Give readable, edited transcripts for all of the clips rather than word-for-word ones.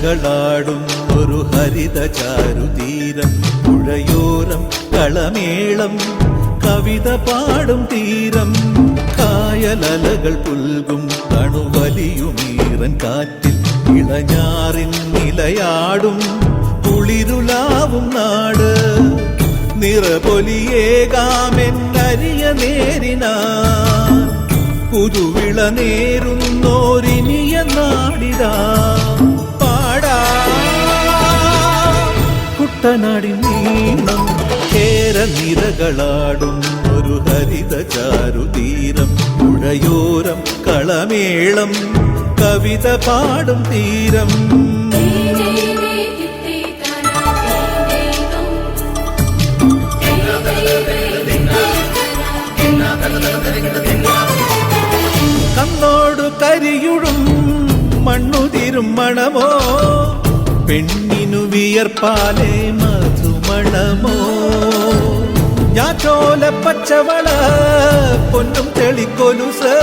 നിരകളാടും ഒരു ഹരിത ചാരുതീരം, പുഴയോരം കളമേളം കവിത പാടും തീരം, കായലലകൾ പുൽകും തണുവലിയുമീറൻ കാറ്റിൽ ഇളഞ്ഞാറിൻ നിലയാടും കുളിരുലാവും നാട്, നിറപൊലിയേകാമെന്നരിയ നേരിനാ പുതുവിള നേരുന്നോരിനിയ നാടിതാ പാടാ. കുട്ടനാടിൻ നീണം കേരനിരകളാടും ഒരു ഹരിത ചാരുതീരം, പുഴയോരം കളമേളം കവിത പാടും തീരം. കണ്ണോടു കരിയുഴും മണ്ണുതിരും മണമോ, പെണ്ണിനു വിയർപ്പാലേ മധുമണമോ, ഞാറ്റോല പച്ചവള പൊന്നും തെളിക്കൊലുസ്,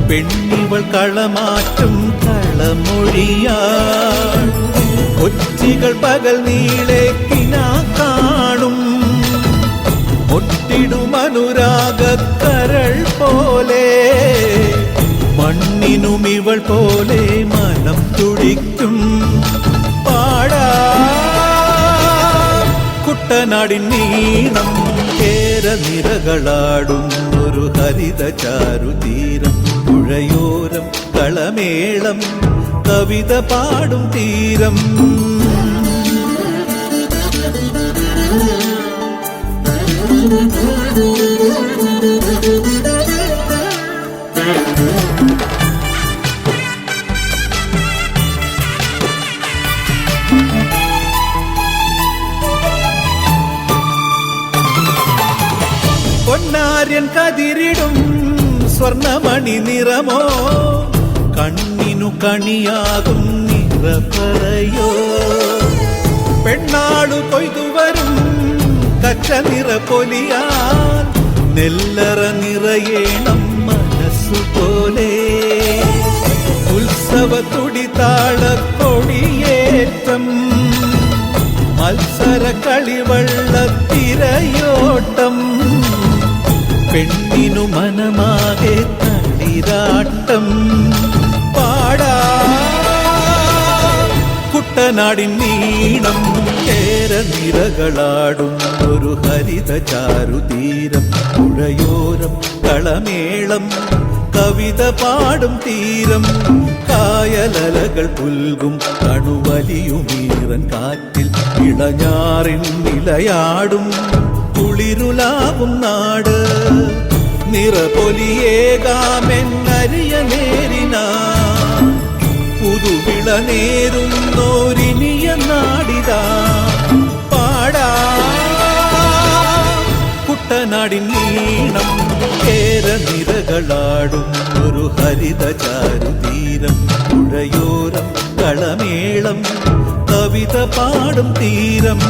പെണ്ണിവൾ കളമാറ്റും കളമൊഴിയാ, കൊച്ചികൾ പകൽ നീളെ കിനാ കാണും, ഒട്ടിടും അനുരാഗക്കരൾ പോലെ, മണ്ണിനും ഇവൾ പോലെ മനം തുടിക്കും പാടാ. കുട്ടനാടിൻ നീണം കേരനിരകളാടും ഒരു ഹരിത ചാരുതീരം, പുഴയോരം കളമേളം കവിത പാടും തീരം. പൊന്നാര്യൻ കതിരിടും സ്വർണമണി നിറമോ, കണ്ണിനു കണിയാകും നിറപറയോ, പെണ്ണാളു കൊയ്തുവരും കച്ച നിറപൊലിയാൽ നെല്ലറ നിറയേണം മനസ്സുപോലെ, ഉത്സവ തുടിതാള കൊടിയേറ്റം മത്സര കളിവള്ളത്തിരയോട്ടം, പെണ്ണിനു മനമാകെ തളിരാട്ടം പാടാ. കുട്ടനാടിൻ നീണം കേരനിരകളാടും ഒരു ഹരിത ചാരുതീരം, പുഴയോരം കളമേളം കവിത പാടും തീരം, കായലലകൾ പുൽകും തണുവലിയുമീറൻ കാറ്റിൽ ഇളഞ്ഞാറിൻ നിലയാടും കുളിരുലാവും നാട്, നിറപൊലിയേകാമെന്നരിയ നേരിനാ പുതുവിള നേരുന്നോരിനിയ നാടിതാ പാടാ. കുട്ടനാടിൻ നീണം കേരനിരകളാടും ഒരു ഹരിത ചാരുതീരം, പുഴയോരം കളമേളം കവിത പാടും തീരം.